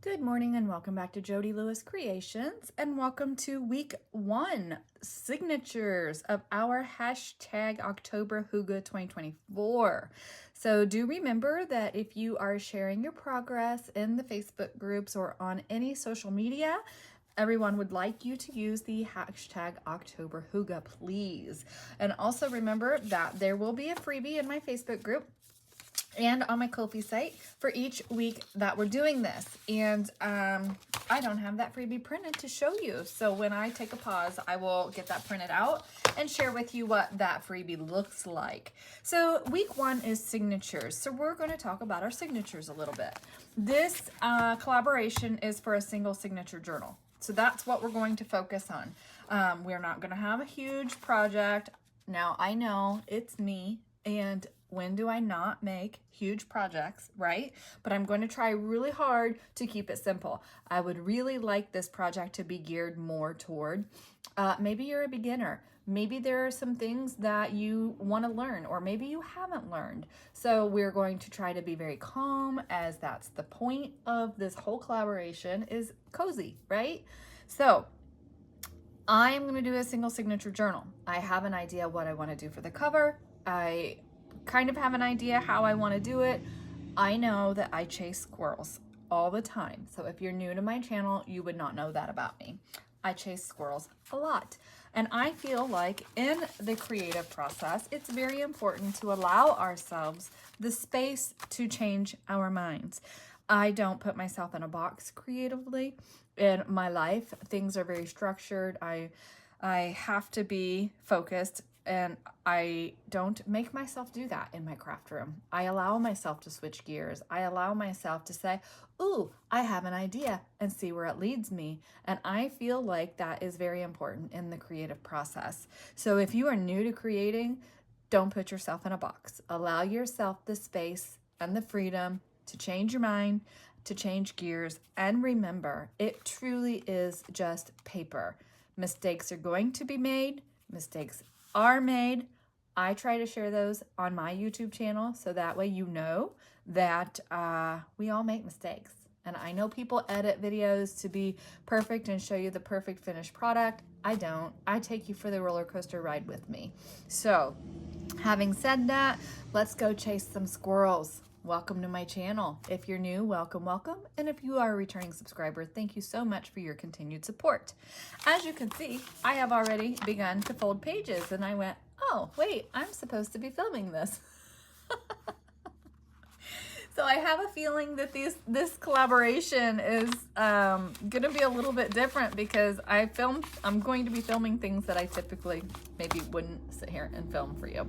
Good morning and welcome back to Jody Lewis Creations, and welcome to week 1 signatures of our hashtag October Hygge 2024. So do remember that if you are sharing your progress in the Facebook groups or on any social media, everyone would like you to use the hashtag October Hygge, please. And also remember that there will be a freebie in my Facebook group and on my Ko-fi site for each week that we're doing this. And I don't have that freebie printed to show you. So when I take a pause, I will get that printed out and share with you what that freebie looks like. So week 1 is signatures. So we're going to talk about our signatures a little bit. This collaboration is for a single signature journal. So that's what we're going to focus on. We're not going to have a huge project. Now I know it's me, and when do I not make huge projects, right? But I'm going to try really hard to keep it simple. I would really like this project to be geared more toward, maybe you're a beginner. Maybe there are some things that you want to learn, or maybe you haven't learned. So we're going to try to be very calm, as that's the point of this whole collaboration, is cozy, right? So I'm going to do a single signature journal. I have an idea what I want to do for the cover. I kind of have an idea how I want to do it. I know that I chase squirrels all the time. So if you're new to my channel, you would not know that about me. I chase squirrels a lot. And I feel like in the creative process, it's very important to allow ourselves the space to change our minds. I don't put myself in a box creatively. In my life, things are very structured. I have to be focused, and I don't make myself do that in my craft room. I allow myself to switch gears. I allow myself to say, ooh, I have an idea, and see where it leads me. And I feel like that is very important in the creative process. So if you are new to creating, don't put yourself in a box. Allow yourself the space and the freedom to change your mind, to change gears. And remember, it truly is just paper. Mistakes are going to be made. Mistakes are made. I try to share those on my YouTube channel, so that way you know that we all make mistakes. And I know people edit videos to be perfect and show you the perfect finished product. I don't. I take you for the roller coaster ride with me. So having said that, let's go chase some squirrels. Welcome to my channel. If you're new, welcome, welcome. And if you are a returning subscriber, thank you so much for your continued support. As you can see, I have already begun to fold pages, and I went, oh, wait, I'm supposed to be filming this. So I have a feeling that this collaboration is gonna be a little bit different, because I'm going to be filming things that I typically maybe wouldn't sit here and film for you,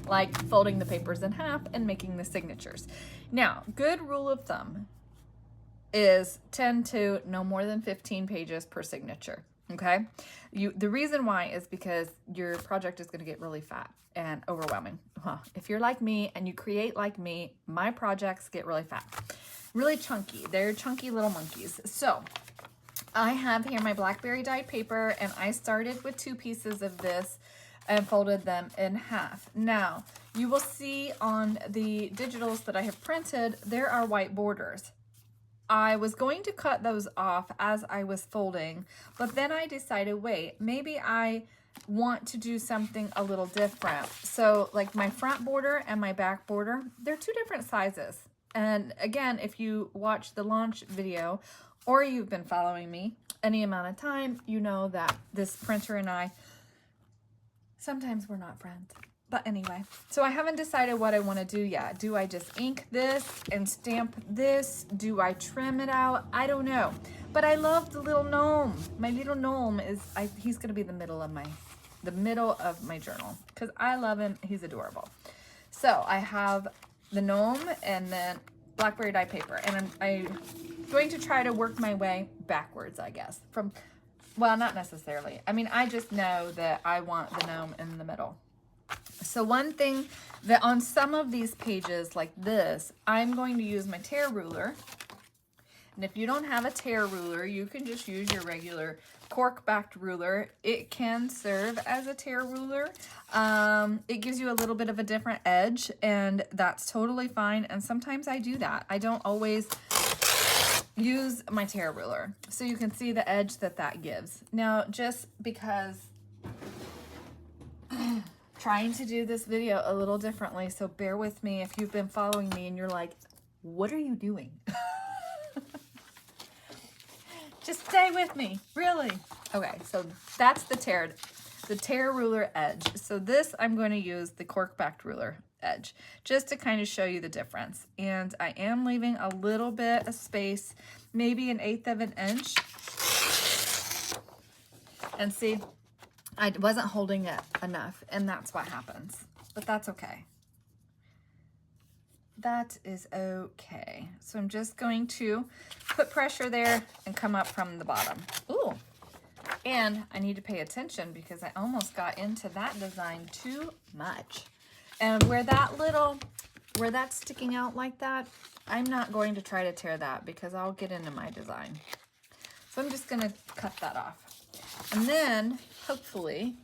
like folding the papers in half and making the signatures. Now, good rule of thumb is 10 to no more than 15 pages per signature. Okay, the reason why is because your project is going to get really fat and overwhelming. Well, if you're like me and you create like me, my projects get really fat, really chunky. They're chunky little monkeys. So I have here my blackberry dyed paper, and I started with 2 pieces of this and folded them in half. Now you will see on the digitals that I have printed, there are white borders. I was going to cut those off as I was folding, but then I decided, wait, maybe I want to do something a little different. So like my front border and my back border, they're 2 different sizes. And again, if you watch the launch video, or you've been following me any amount of time, you know that this printer and I, sometimes we're not friends. But anyway, so I haven't decided what I want to do yet. Do I just ink this and stamp this? Do I trim it out? I don't know. But I love the little gnome. My little gnome he's going to be the middle of my journal, because I love him. He's adorable. So I have the gnome and then blackberry dye paper, and I'm going to try to work my way backwards, I guess. Well, not necessarily. I mean, I just know that I want the gnome in the middle. So one thing that on some of these pages like this, I'm going to use my tear ruler. And if you don't have a tear ruler, you can just use your regular cork-backed ruler. It can serve as a tear ruler. It gives you a little bit of a different edge, and that's totally fine. And sometimes I do that. I don't always use my tear ruler so you can see the edge that gives. Now, just because trying to do this video a little differently, so bear with me if you've been following me and you're like, what are you doing? Just stay with me, really. Okay, so that's the tear ruler edge. So this, I'm going to use the cork backed ruler edge just to kind of show you the difference. And I am leaving a little bit of space, maybe 1/8 of an inch. And see, I wasn't holding it enough, and that's what happens, but that's okay. That is okay. So I'm just going to put pressure there and come up from the bottom. Ooh, and I need to pay attention because I almost got into that design too much. And where that's sticking out like that, I'm not going to try to tear that because I'll get into my design. So I'm just gonna cut that off. And then hopefully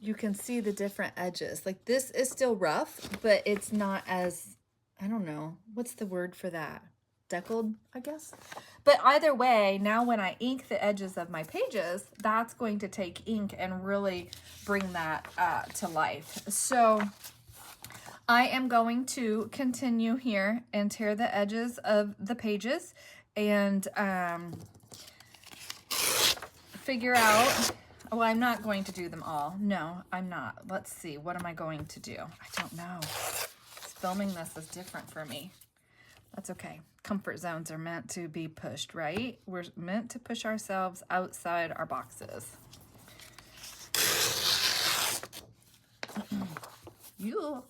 you can see the different edges. Like this is still rough, but it's not as, I don't know, what's the word for that? Deckled, I guess. But either way, now when I ink the edges of my pages, that's going to take ink and really bring that to life. So I am going to continue here and tear the edges of the pages and figure out, well, I'm not going to do them all. No, I'm not. Let's see. What am I going to do? I don't know. Filming this is different for me. That's okay. Comfort zones are meant to be pushed, right? We're meant to push ourselves outside our boxes. You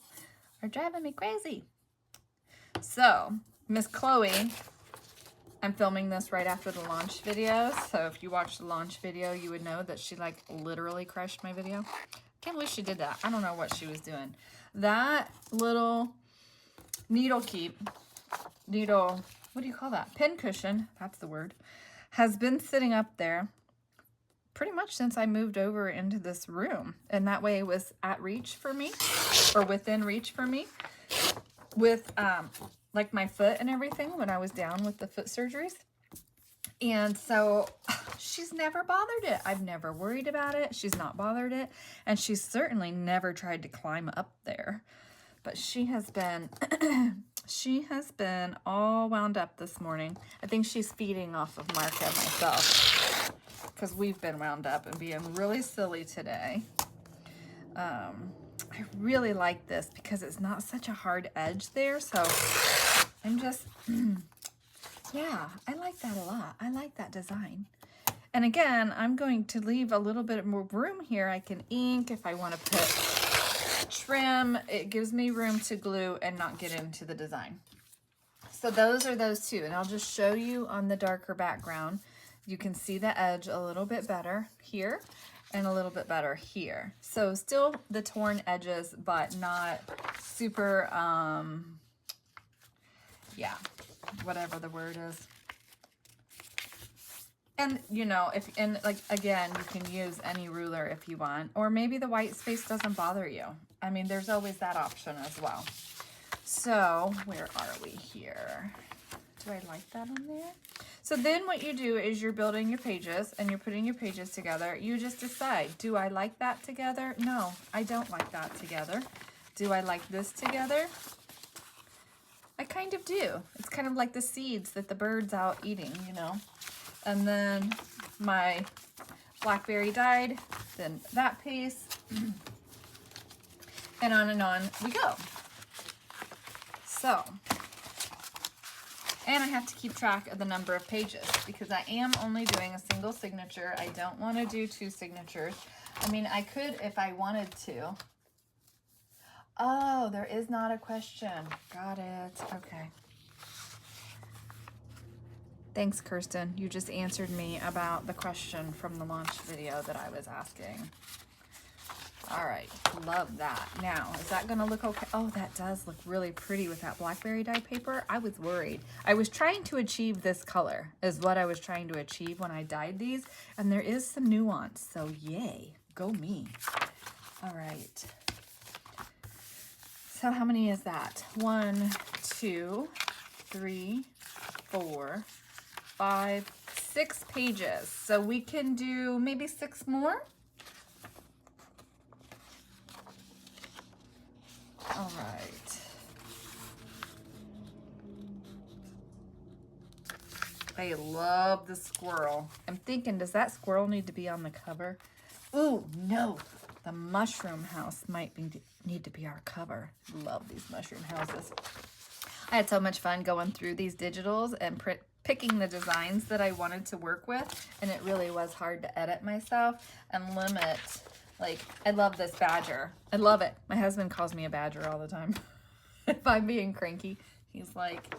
are driving me crazy. So, Miss Chloe, I'm filming this right after the launch video, so if you watched the launch video, you would know that she like literally crushed my video. Can't believe she did that. I don't know what she was doing. That little needle, what do you call that? Pin cushion, that's the word, has been sitting up there pretty much since I moved over into this room. And that way it was at reach for me, or within reach for me, with like my foot and everything when I was down with the foot surgeries. And so she's never bothered it. I've never worried about it. She's not bothered it. And she's certainly never tried to climb up there. But she has been, she has been all wound up this morning. I think she's feeding off of Mark and myself because we've been wound up and being really silly today. I really like this because it's not such a hard edge there. So I'm just, yeah, I like that a lot. I like that design. And again, I'm going to leave a little bit more room here. I can ink if I want to put trim. It gives me room to glue and not get into the design. So those are those two. And I'll just show you on the darker background. You can see the edge a little bit better here and a little bit better here. So still the torn edges, but not super, yeah, whatever the word is. And, you know, if, and like, again, you can use any ruler if you want, or maybe the white space doesn't bother you. I mean, there's always that option as well. So where are we here? Do I like that on there? So then what you do is you're building your pages and you're putting your pages together. You just decide, do I like that together? No, I don't like that together. Do I like this together? I kind of do. It's kind of like the seeds that the bird's out eating, you know. And then my blackberry dyed, then that piece, and on we go. So, and I have to keep track of the number of pages because I am only doing a single signature. I don't want to do 2 signatures. I mean, I could if I wanted to. Oh, there is not a question. Got it. Okay. Thanks, Kirsten. You just answered me about the question from the launch video that I was asking. All right, love that. Now, is that gonna look okay? Oh, that does look really pretty with that blackberry dye paper. I was worried. I was trying to achieve this color is what I was trying to achieve when I dyed these, and there is some nuance, so yay, go me. All right. So how many is that? 1, 2, 3, 4, 5, 6 pages. So we can do maybe 6 more. All right. I love the squirrel. I'm thinking, does that squirrel need to be on the cover? Ooh, no. The mushroom house might need to be our cover. Love these mushroom houses. I had so much fun going through these digitals and picking the designs that I wanted to work with, and it really was hard to edit myself and limit. Like, I love this badger. I love it. My husband calls me a badger all the time. If I'm being cranky, he's like,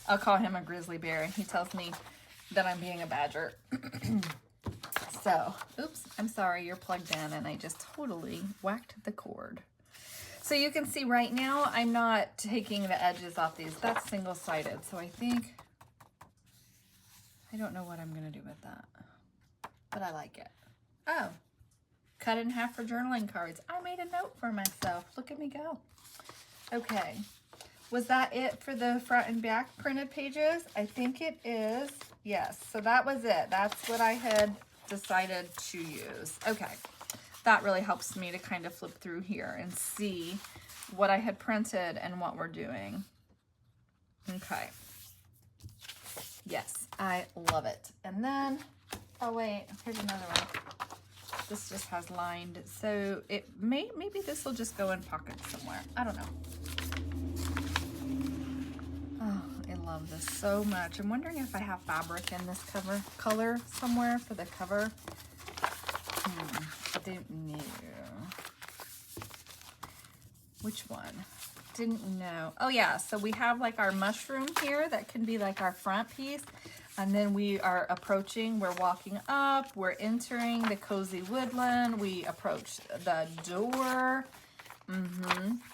I'll call him a grizzly bear, and he tells me that I'm being a badger. So, oops, I'm sorry, you're plugged in, and I just totally whacked the cord. So you can see right now, I'm not taking the edges off these. That's single-sided, so I think, I don't know what I'm going to do with that, but I like it. Oh, cut in half for journaling cards. I made a note for myself. Look at me go. Okay. Was that it for the front and back printed pages? I think it is. Yes, so that was it. That's what I had decided to use. Okay, that really helps me to kind of flip through here and see what I had printed and what we're doing. Okay. Yes, I love it. And then, oh wait, here's another one. This just has lined, so it maybe this will just go in pockets somewhere. I don't know. Oh, I love this so much. I'm wondering if I have fabric in this color somewhere for the cover. I didn't know. Which one? Didn't know. Oh yeah, so we have like our mushroom here that can be like our front piece. And then we are approaching, we're walking up, we're entering the cozy woodland. We approach the door.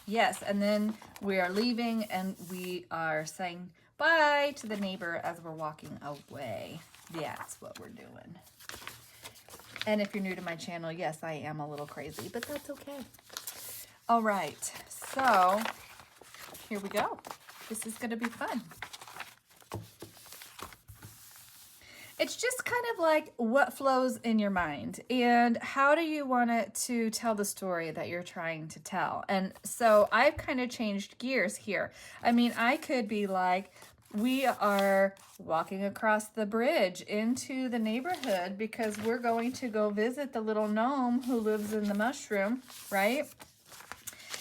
Yes, and then we are leaving and we are saying bye to the neighbor as we're walking away. That's what we're doing. And if you're new to my channel, yes, I am a little crazy, but that's okay. All right, so here we go. This is going to be fun. It's just kind of like what flows in your mind and how do you want it to tell the story that you're trying to tell. And so I've kind of changed gears here. I mean, I could be like, we are walking across the bridge into the neighborhood because we're going to go visit the little gnome who lives in the mushroom, right?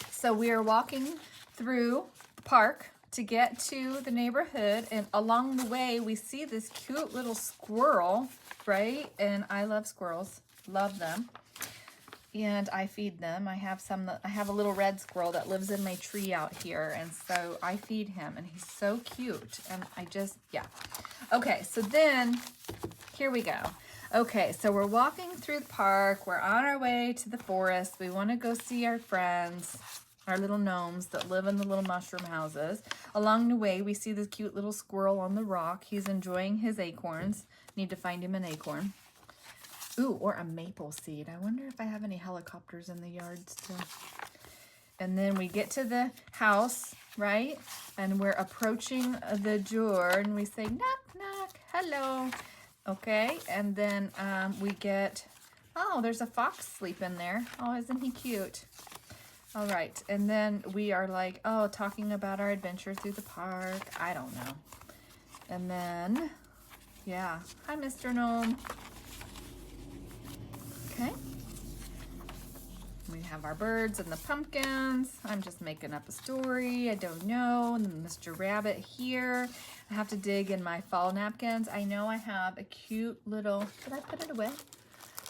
So we are walking through the park to get to the neighborhood, and along the way we see this cute little squirrel, right? And I love squirrels, love them, and I feed them. I have a little red squirrel that lives in my tree out here, and so I feed him, and he's so cute. And yeah. Okay, so then here we go. Okay, so we're walking through the park. We're on our way to the forest. We want to go see our friends, our little gnomes that live in the little mushroom houses. Along the way, we see this cute little squirrel on the rock. He's enjoying his acorns. Need to find him an acorn. Ooh, or a maple seed. I wonder if I have any helicopters in the yard still. And then we get to the house, right? And we're approaching the door, and we say, knock, knock, hello. Okay, and then we get, oh, there's a fox sleeping there. Oh, isn't he cute? All right, and then we are like, oh, talking about our adventure through the park. I don't know. And then, yeah, hi, Mr. Gnome. Okay. We have our birds and the pumpkins. I'm just making up a story. I don't know. And then Mr. Rabbit here. I have to dig in my fall napkins. I know I have a cute little, did I put it away?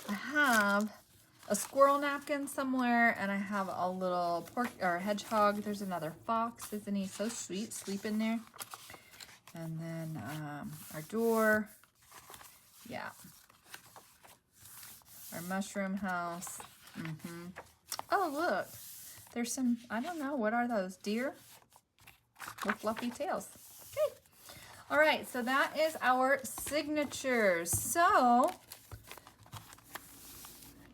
I have a squirrel napkin somewhere, and I have a little pork or hedgehog. There's another fox. Isn't he so sweet, sleeping there? And then our door. Yeah. Our mushroom house. Oh, look. There's some, I don't know, what are those? Deer with fluffy tails. Okay. All right, so that is our signatures. So,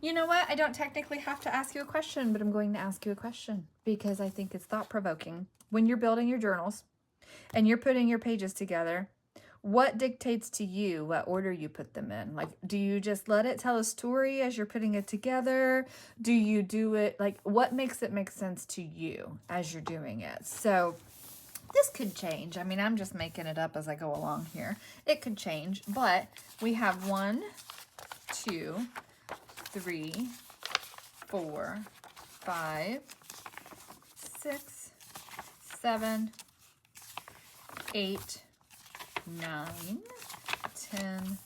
you know what? I don't technically have to ask you a question, but I'm going to ask you a question because I think it's thought-provoking. When you're building your journals and you're putting your pages together, what dictates to you what order you put them in? Like, do you just let it tell a story as you're putting it together? Do you do it, like, what makes it make sense to you as you're doing it? So this could change. I mean, I'm just making it up as I go along here. It could change, but we have 1, 2, 3, 4, 5, 6, 7, 8, 9, 10,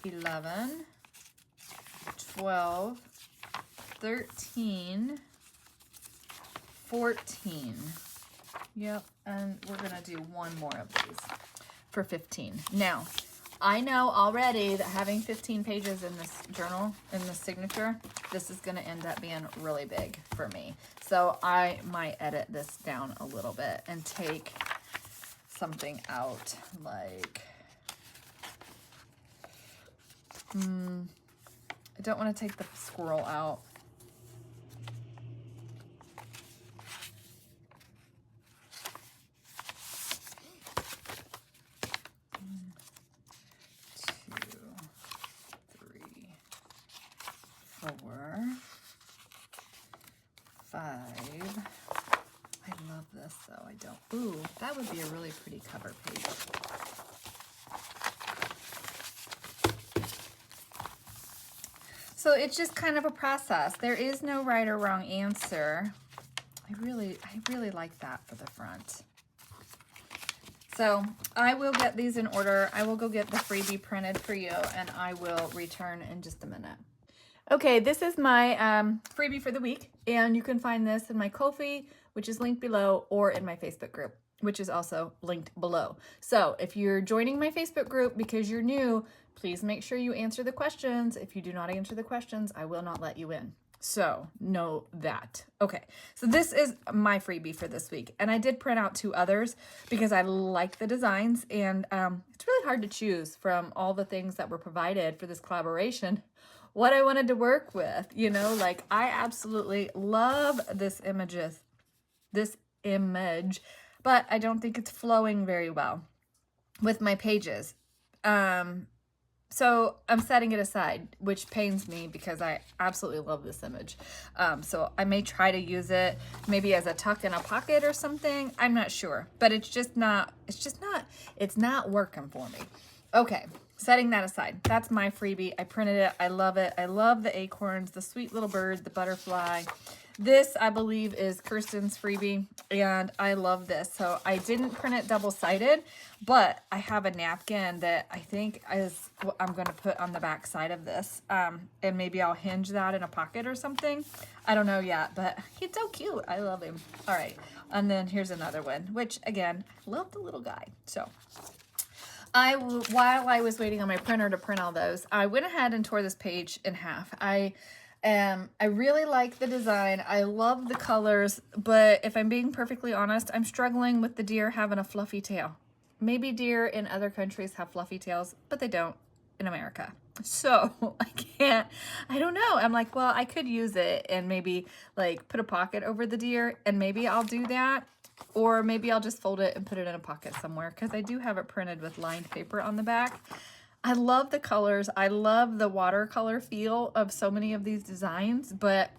11, 12, 13, 14. Yep, and we're going to do one more of these for 15. Now, I know already that having 15 pages in this journal, in this signature, this is going to end up being really big for me. So I might edit this down a little bit and take something out, like, I don't want to take the squirrel out. I love this, though. I don't. Ooh, that would be a really pretty cover page. So it's just kind of a process. There is no right or wrong answer. I really like that for the front. So I will get these in order. I will go get the freebie printed for you, and I will return in just a minute. Okay, this is my freebie for the week, and you can find this in my Ko-fi, which is linked below, or in my Facebook group, which is also linked below. So if you're joining my Facebook group because you're new, please make sure you answer the questions. If you do not answer the questions, I will not let you in. So know that. Okay, so this is my freebie for this week. And I did print out 2 others because I like the designs, and it's really hard to choose from all the things that were provided for this collaboration what I wanted to work with. You know, like, I absolutely love this image, but I don't think it's flowing very well with my pages. So I'm setting it aside, which pains me because I absolutely love this image. So I may try to use it maybe as a tuck in a pocket or something. I'm not sure, but it's not working for me. Okay, setting that aside. That's my freebie. I printed it. I love it. I love the acorns, the sweet little bird, the butterfly. This, I believe, is Kirsten's freebie, and I love this. So I didn't print it double-sided, but I have a napkin that I think is what I'm going to put on the back side of this, and maybe I'll hinge that in a pocket or something. I don't know yet, but he's so cute. I love him. All right, and then here's another one, which, again, love the little guy. So while I was waiting on my printer to print all those, I went ahead and tore this page in half. I really like the design. I love the colors, but if I'm being perfectly honest, I'm struggling with the deer having a fluffy tail. Maybe deer in other countries have fluffy tails, but they don't in America. So I don't know. I'm like, well, I could use it and maybe like put a pocket over the deer, and maybe I'll do that. Or maybe I'll just fold it and put it in a pocket somewhere, because I do have it printed with lined paper on the back. I love the colors. I love the watercolor feel of so many of these designs, but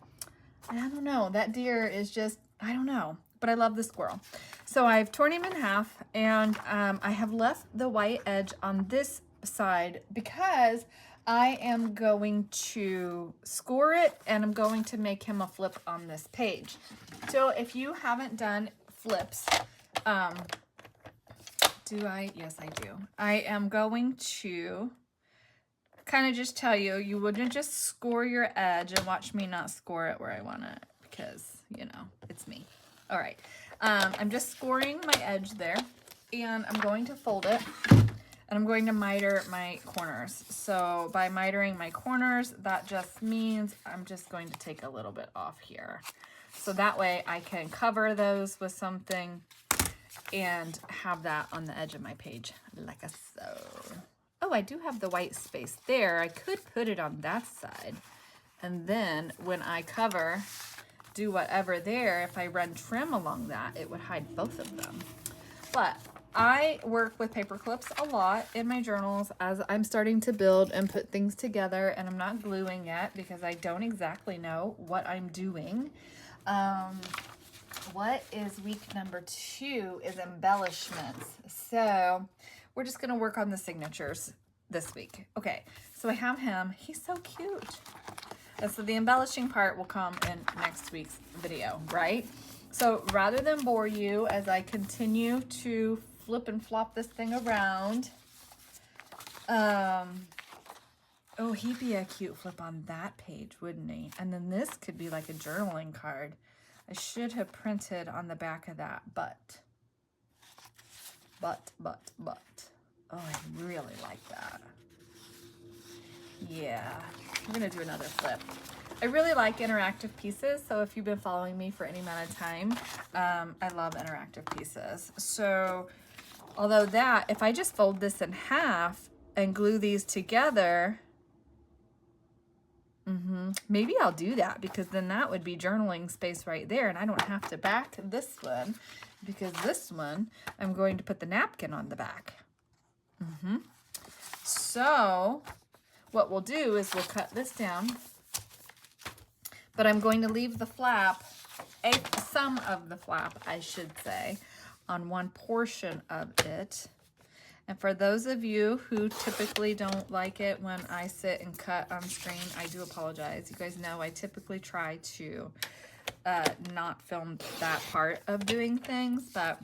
I don't know. That deer is just, I don't know, but I love the squirrel. So I've torn him in half, and I have left the white edge on this side because I am going to score it, and I'm going to make him a flip on this page. So if you haven't done flips, do I? Yes, I do. I am going to kind of just tell you, you wouldn't just score your edge, and watch me not score it where I want it, because, you know, it's me. All right. I'm just scoring my edge there, and I'm going to fold it, and I'm going to miter my corners. So by mitering my corners, that just means I'm just going to take a little bit off here. So that way I can cover those with something and have that on the edge of my page, like so. Oh, I do have the white space there. I could put it on that side, and then when I cover, do whatever there, if I run trim along that, it would hide both of them. But I work with paper clips a lot in my journals as I'm starting to build and put things together, and I'm not gluing yet because I don't exactly know what I'm doing. What is week number 2 is embellishments. So we're just gonna work on the signatures this week. Okay, so I have him. He's so cute. And so the embellishing part will come in next week's video, right? So rather than bore you as I continue to flip and flop this thing around, oh, he'd be a cute flip on that page, wouldn't he? And then this could be like a journaling card. I should have printed on the back of that, but. Oh, I really like that. Yeah, we're gonna do another flip. I really like interactive pieces, so if you've been following me for any amount of time, I love interactive pieces. So, although that, if I just fold this in half and glue these together, maybe I'll do that, because then that would be journaling space right there, and I don't have to back this one, because this one, I'm going to put the napkin on the back. So, what we'll do is we'll cut this down, but I'm going to leave the flap, some of the flap, I should say, on one portion of it. And for those of you who typically don't like it when I sit and cut on screen, I do apologize. You guys know I typically try to not film that part of doing things, but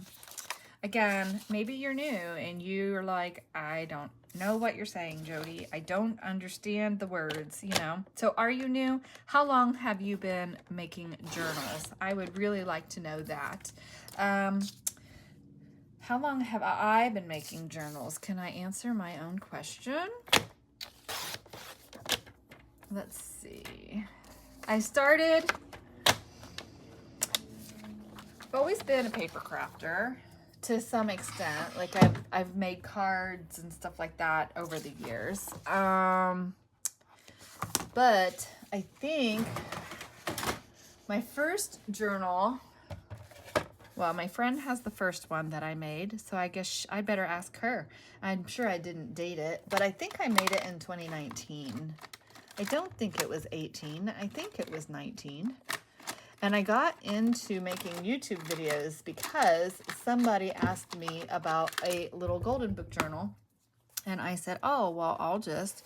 again, maybe you're new and you're like, I don't know what you're saying, Jody. I don't understand the words, you know. So are you new? How long have you been making journals? I would really like to know that. How long have I been making journals? Can I answer my own question? Let's see. I've always been a paper crafter to some extent. Like I've made cards and stuff like that over the years. But I think my first journal, well, my friend has the first one that I made, so I guess I better ask her. I'm sure I didn't date it, but I think I made it in 2019. I don't think it was 18. I think it was 19. And I got into making YouTube videos because somebody asked me about a little golden book journal. And I said, oh, well, I'll just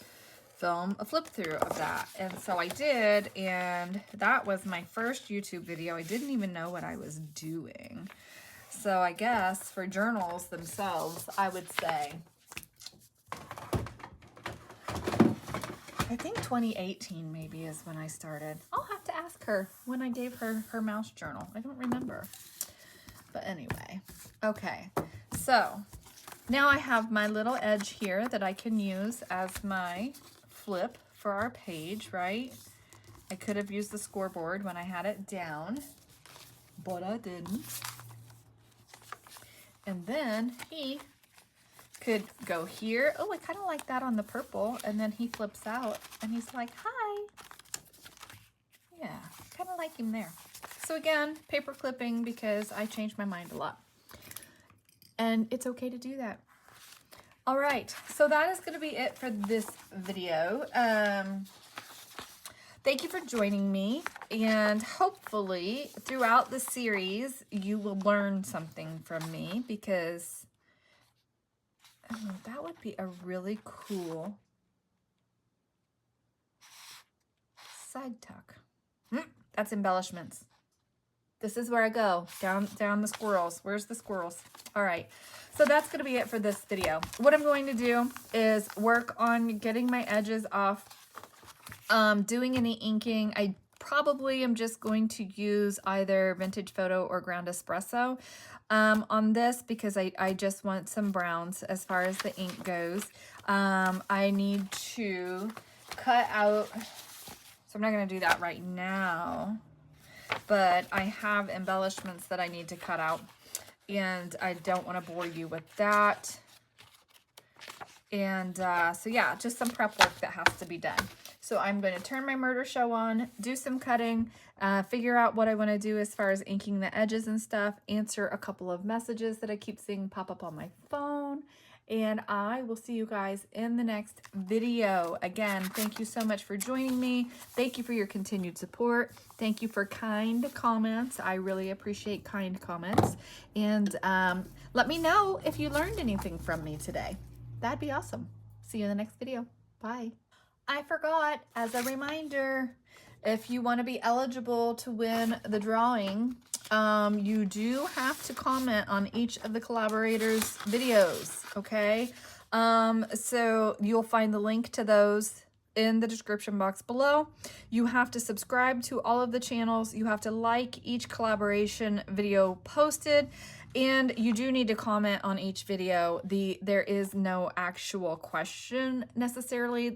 film a flip through of that. And so I did, and that was my first YouTube video. I didn't even know what I was doing. So I guess for journals themselves, I would say, I think 2018 maybe is when I started. I'll have to ask her when I gave her her mouse journal. I don't remember. But anyway, okay. So now I have my little edge here that I can use as my flip for our page, right? I could have used the scoreboard when I had it down, but I didn't. And then he could go here. Oh, I kind of like that on the purple. And then he flips out and he's like, hi. Yeah, kind of like him there. So again, paper clipping because I changed my mind a lot. And it's okay to do that. All right, so that is going to be it for this video. Thank you for joining me, and hopefully throughout the series you will learn something from me, because that would be a really cool side tuck. That's embellishments. This is where I go, down the squirrels. Where's the squirrels? All right, so that's gonna be it for this video. What I'm going to do is work on getting my edges off, doing any inking. I probably am just going to use either Vintage Photo or Ground Espresso on this, because I just want some browns as far as the ink goes. I need to cut out, so I'm not gonna do that right now, but I have embellishments that I need to cut out, and I don't want to bore you with that. And so yeah, just some prep work that has to be done. So I'm going to turn my murder show on, do some cutting, figure out what I want to do as far as inking the edges and stuff, answer a couple of messages that I keep seeing pop up on my phone, and I will see you guys in the next video. Again, thank you so much for joining me. Thank you for your continued support. Thank you for kind comments. I really appreciate kind comments. And let me know if you learned anything from me today. That'd be awesome. See you in the next video. Bye. I forgot, as a reminder, if you want to be eligible to win the drawing, you do have to comment on each of the collaborators' videos, okay? So you'll find the link to those in the description box below. You have to subscribe to all of the channels. You have to like each collaboration video posted, and you do need to comment on each video. There is no actual question necessarily,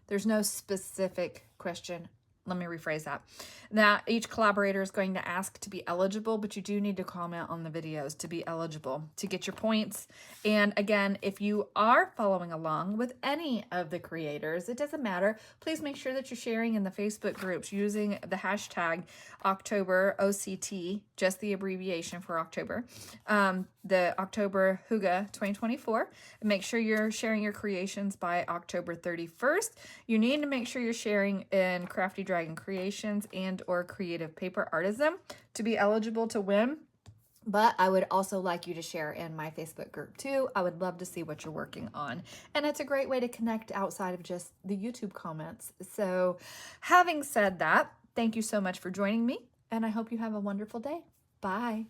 there's no specific question. Let me rephrase that. That each collaborator is going to ask to be eligible, but you do need to comment on the videos to be eligible to get your points. And again, if you are following along with any of the creators, it doesn't matter. Please make sure that you're sharing in the Facebook groups using the hashtag October OCT, just the abbreviation for October, the October Hygge 2024. And make sure you're sharing your creations by October 31st. You need to make sure you're sharing in Crafty Dragon Creations and or Creative Paper Artisan to be eligible to win. But I would also like you to share in my Facebook group too. I would love to see what you're working on. And it's a great way to connect outside of just the YouTube comments. So having said that, thank you so much for joining me, and I hope you have a wonderful day. Bye.